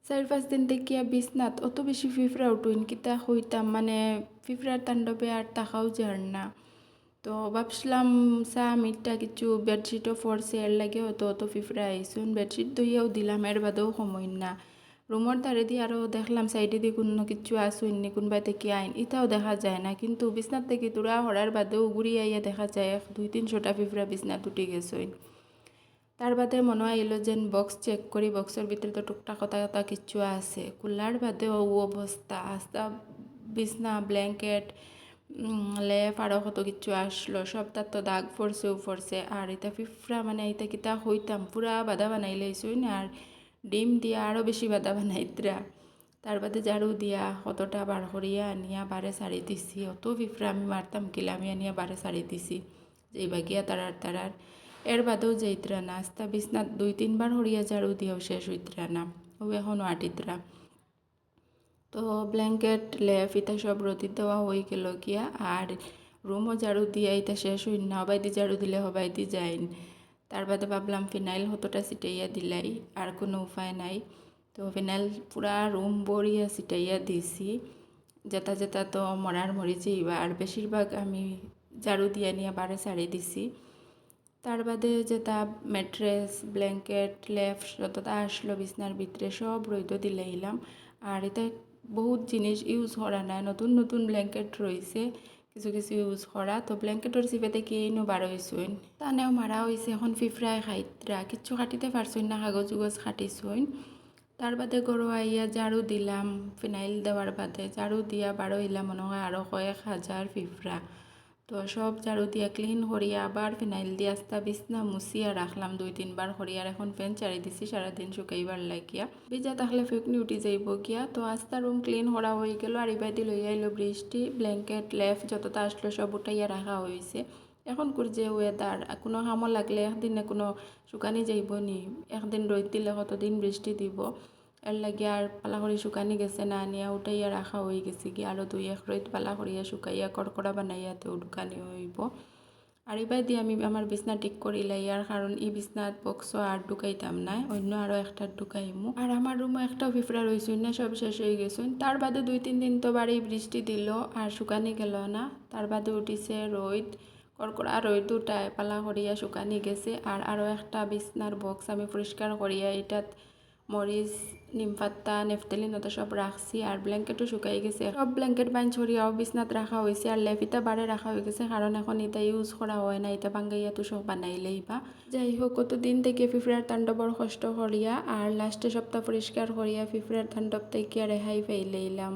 4-5 দিন দেখিয়া বিছনাত অত বেশি ফিফরা উঠুইন কিতা হইতাম মানে ফিফরার তাণ্ডবে আর তাকাও যার না। তো ভাবছিলাম চা মিটটা কিছু বেডশিটও ফরছে এর লাগে হয়তো অত ফিফরা আইসুন বেডশিট দইয়াও দিলাম এর বাদেও সময় না। রুমের ধারে দিয়ে আরও দেখলাম সাইডে দিয়ে কোনো কিছু আসুন নি কোনবা থেকে আইন ইটাও দেখা যায় না, কিন্তু বিছনার থেকে তোরা হরার বাদেও ঘুরি আইয়া দেখা যায় 200-300টা ফিফরা বিছনাত উঠে গেছইন। তার বাদে মনে হয় এলো যেন বক্স চেক করি, বক্সের ভিতরে তো টুকটাক কথা কথা কিছু আছে, কুলার বাদে ও অবস্থা আস্তা বিছনা ব্ল্যাঙ্কেট লেপ আরও কত কিছু আসলো সব তার তো দাগ ফরছেও ফরছে। আর এটা ফিফরা মানে এটা কিতা হইতাম পুরা বাধা বানাই লাইছই না, আর ডিম দিয়া আরও বেশি বাধা বানাইতরা। তার বাদে ঝাড়ু দিয়া কতটা বার করিয়া আনিয়া বারে সারি দিছি, অত ফিফরা আমি মারতাম কিলা আমি আনিয়া বারে সারি দিছি যেই বাগিয়া তারার এর বাদেও যাইতরা না। আস্তা বিছনাত 2-3 বার হরিয়া ঝাড়ু দিয়েও শেষ হইতরা না, ও এখনও আটিতরা। তো ব্ল্যাঙ্কেট লেপ এটা সব রোদি দেওয়া হয়ে গেল গিয়া, আর রুমও ঝাড়ু দিয়া এটা শেষ হইন না, হবাইদি ঝাড়ু দিলে হবাইদি যাইন। তার বাদে ভাবলাম ফিনাইল হতোটা ছিটাইয়া দিলাই, আর কোনো উপায় নাই। তো ফিনাইল পুরা রুম বড়িয়া ছিটাইয়া দিছি, যেটা যেটা তো মরার মরিচে আর বেশিরভাগ আমি ঝাড়ু দিয়া নিয়ে বারে ছাড়ি দিছি। তার বাদে যেটা ম্যাট্রেস ব্ল্যাঙ্কেট লেপ যতটা আসলো বিছনার ভিতরে সব রইদ দিলাইলাম। আর এটা বহুত জিনিস ইউজ করা নাই, নতুন নতুন ব্ল্যাঙ্কেট রয়েছে কিছু কিছু ইউজ করা, তো ব্ল্যাঙ্কেটের চিপেতে কিনো বার হয়েছইন তানেও মারা হয়েছে এখন ফিফরায় খাইতরা কিচ্ছু কাটিতে পারছইন না, কাগজ উগজ কাটিছইন। তার বাদে গরু আইয়া ঝাড়ু দিলাম ফিনাইল দেওয়ার বাদে ঝাড়ু দিয়া বারো হইলাম মনে হয় আরও কয়েক হাজার ফিফরা। তো সব ঝাড়ু দিয়া ক্লিন করিয়া আবার ফিনাইল দিয়ে আস্তা বিছনা মুছিয়া রাখলাম 2-3 বার করিয়া, এখন ফ্যান চারি দিছি সারাদিন শুকাইবার লাগিয়া, ভিজা থাকলে ফেকনি উঠি যাইব গিয়া। তো আস্তা রুম ক্লিন করা হয়ে গেল, আর এবার দিয়ে লইয়া আইলো বৃষ্টি ব্ল্যাঙ্কেট লেপ যতটা আসলো সব উঠাইয়া রাখা হয়েছে। এখন করে যে ওয়েদার কোনো কামও লাগলে একদিনে কোনো শুকানি যাইব নি, একদিন রোদ দিলে কতদিন বৃষ্টি দিব, এর লাগে আর পালা করে শুকানি গেছে না নিয়ে উঠাইয়া রাখা হয়ে গেছে কি আরও 2-1 রোদ পালা করিয়া শুকাইয়া কড়কড়া বানাইয়া তো ঢুকানি হইব। আর এবার দিয়ে আমি আমার বিছনা ঠিক করি লাইয়ার, কারণ এই বিছনাত বক্সও আর ঢুকাইতাম না, অন্য আরও একটা ঢুকাইমু। আর আমার রুমও একটাও ফিফরা রয়েছেন না, সব শেষ হয়ে গেছেন। তার বাদে 2-3 দিন তো বাড়ি বৃষ্টি দিল আর শুকানি গেল না, তার বাদে উঠিছে রোদ কড়কড়া রোদ উঠায় পালা করিয়া শুকানি গেছে। আর আরও একটা বিছনার বক্স আমি পরিষ্কার করিয়া এটাত মরিচ নিমপাত্তা নেফতালিন অত সব রাখছি, আর ব্ল্যাঙ্কেটও শুকাই গেছে, সব ব্ল্যাঙ্কেট বাইন ছড়িয়াও বিছনাত রাখা হয়েছে, আর লেপিটা বারে রাখা হয়ে গেছে কারণ এখন এটা ইউজ করা হয় না, এটা বাঙ্গাইয়া তো সব বানাইলেই বা যাই হোক কতদিন থেকে ফিফরার তাণ্ডবর কষ্ট করিয়া আর লাস্টে সপ্তাহ পরিষ্কার করিয়া ফিফরার তাণ্ডব থেকে রেহাই পাইলাম।